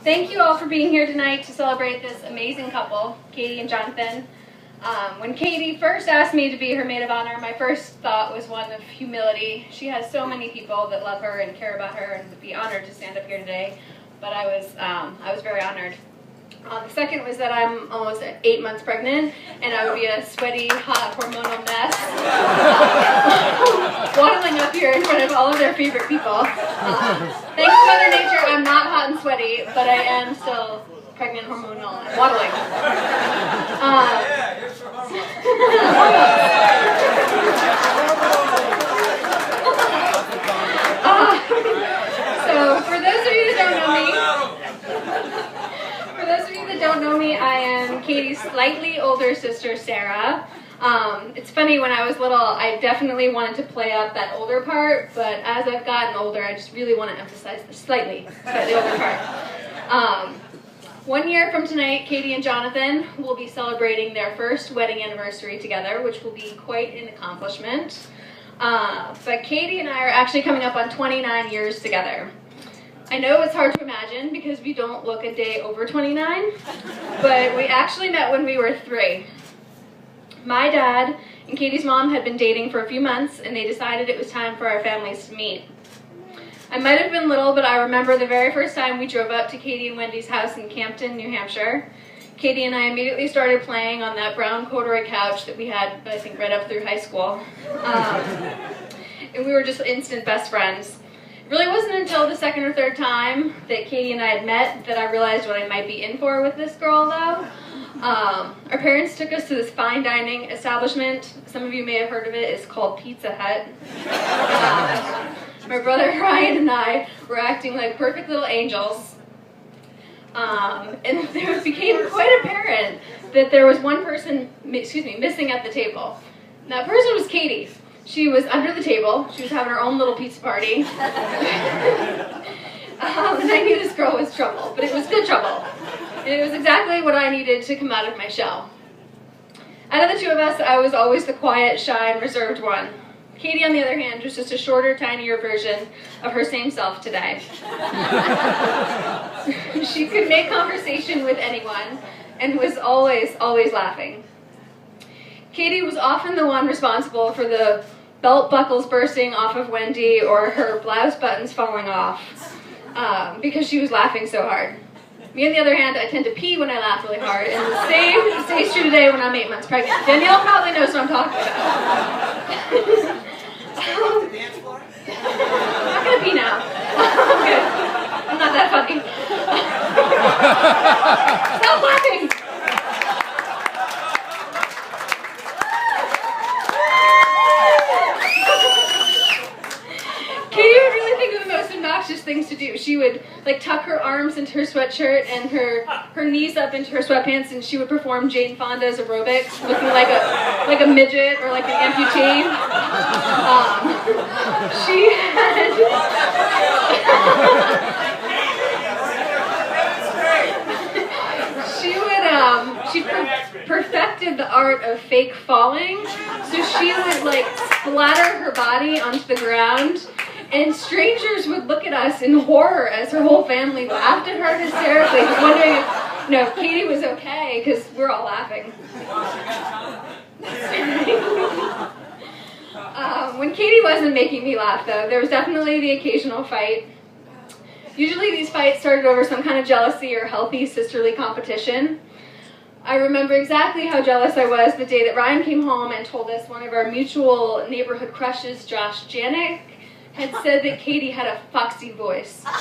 Thank you all for being here tonight to celebrate this amazing couple, Katie and Jonathan. When Katie first asked me to be her maid of honor, my first thought was one of humility. She has so many people that love her and care about her and would be honored to stand up here today, but I was very honored. The second was that I'm almost 8 months pregnant, and I would be a sweaty, hot, hormonal mess, waddling up here in front of all of their favorite people. Thanks to Mother Nature, I'm not hot and sweaty, but I am still pregnant, hormonal, and waddling. So, for those of you that don't know me, I am Katie's slightly older sister, Sarah. It's funny, when I was little, I definitely wanted to play up that older part, but as I've gotten older, I just really want to emphasize the slightly older part. 1 year from tonight, Katie and Jonathan will be celebrating their first wedding anniversary together, which will be quite an accomplishment. But Katie and I are actually coming up on 29 years together. I know it's hard to imagine because we don't look a day over 29, but we actually met when we were 3. My dad and Katie's mom had been dating for a few months, and they decided it was time for our families to meet. I might have been little, but I remember the very first time we drove up to Katie and Wendy's house in Campton, New Hampshire. Katie and I immediately started playing on that brown corduroy couch that we had, I think, right up through high school. And we were just instant best friends. It really wasn't until the second or third time that Katie and I had met that I realized what I might be in for with this girl, though. Our parents took us to this fine dining establishment. Some of you may have heard of it. It's called Pizza Hut. My brother Ryan and I were acting like perfect little angels. And it became quite apparent that there was one person, missing at the table. And that person was Katie. She was under the table. She was having her own little pizza party. And I knew this girl was trouble, but it was good trouble. And it was exactly what I needed to come out of my shell. Out of the two of us, I was always the quiet, shy, and reserved one. Katie, on the other hand, was just a shorter, tinier version of her same self today. She could make conversation with anyone and was always, always laughing. Katie was often the one responsible for the belt buckles bursting off of Wendy or her blouse buttons falling off because she was laughing so hard. Me, on the other hand, I tend to pee when I laugh really hard, and the same stays true today when I'm 8 months pregnant. Danielle probably knows what I'm talking about. I'm not gonna pee now. I'm good. I'm not that funny. Stop laughing! Katie would really think of the most obnoxious things to do. She would tuck her arms into her sweatshirt and her knees up into her sweatpants, and she would perform Jane Fonda's aerobics, looking like a midget or like an amputee. She perfected the art of fake falling, so she would splatter her body onto the ground, and strangers would look at us in horror as her whole family laughed at her hysterically, wondering if Katie was okay, because we're all laughing. When Katie wasn't making me laugh, though, there was definitely the occasional fight. Usually these fights started over some kind of jealousy or healthy sisterly competition. I remember exactly how jealous I was the day that Ryan came home and told us one of our mutual neighborhood crushes, Josh Janik, had said that Katie had a foxy voice. I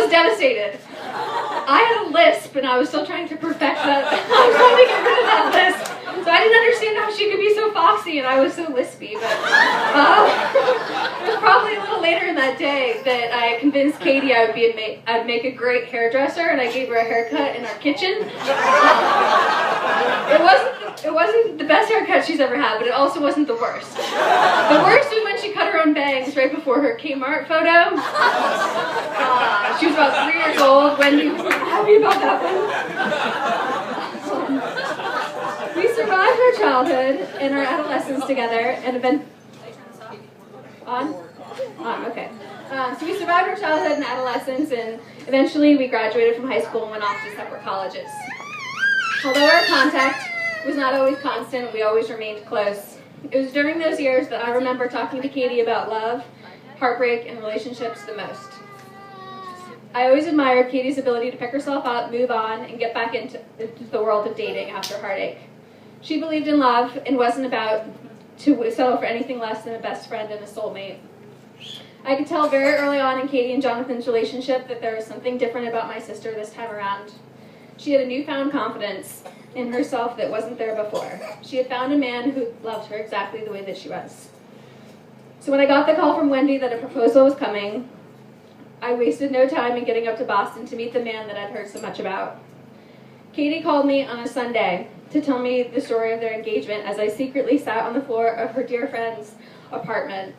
was devastated. I had a lisp, and I was still trying to perfect that. I was trying to get rid of that lisp. So I didn't understand how she could be so foxy, and I was so lispy. But it was probably a little later in that day that I convinced Katie I'd make a great hairdresser, and I gave her a haircut in our kitchen. It wasn't the best haircut she's ever had, but it also wasn't the worst. The worst was when she cut her own bangs right before her Kmart photo. She was about 3 years old. Wendy was not happy about that one. We survived our childhood and our adolescence together, and have been on, okay. So we survived our childhood and adolescence, and eventually we graduated from high school and went off to separate colleges. Although our contact was not always constant, we always remained close. It was during those years that I remember talking to Katie about love, heartbreak, and relationships the most. I always admired Katie's ability to pick herself up, move on, and get back into the world of dating after heartache. She believed in love and wasn't about to settle for anything less than a best friend and a soulmate. I could tell very early on in Katie and Jonathan's relationship that there was something different about my sister this time around. She had a newfound confidence in herself that wasn't there before. She had found a man who loved her exactly the way that she was. So when I got the call from Wendy that a proposal was coming, I wasted no time in getting up to Boston to meet the man that I'd heard so much about. Katie called me on a Sunday to tell me the story of their engagement as I secretly sat on the floor of her dear friend's apartment.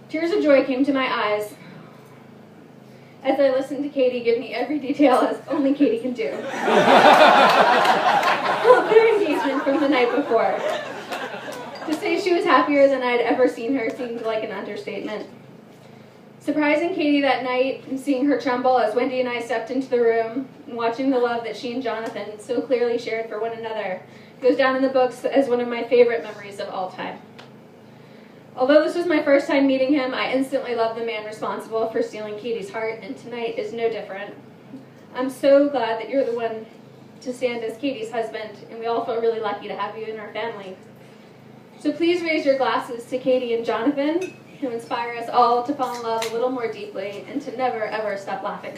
Tears of joy came to my eyes as I listened to Katie give me every detail as only Katie can do of their engagement from the night before. To say she was happier than I'd ever seen her seemed like an understatement. Surprising Katie that night and seeing her tremble as Wendy and I stepped into the room and watching the love that she and Jonathan so clearly shared for one another goes down in the books as one of my favorite memories of all time. Although this was my first time meeting him, I instantly loved the man responsible for stealing Katie's heart, and tonight is no different. I'm so glad that you're the one to stand as Katie's husband, and we all feel really lucky to have you in our family. So please raise your glasses to Katie and Jonathan, who inspire us all to fall in love a little more deeply and to never, ever stop laughing.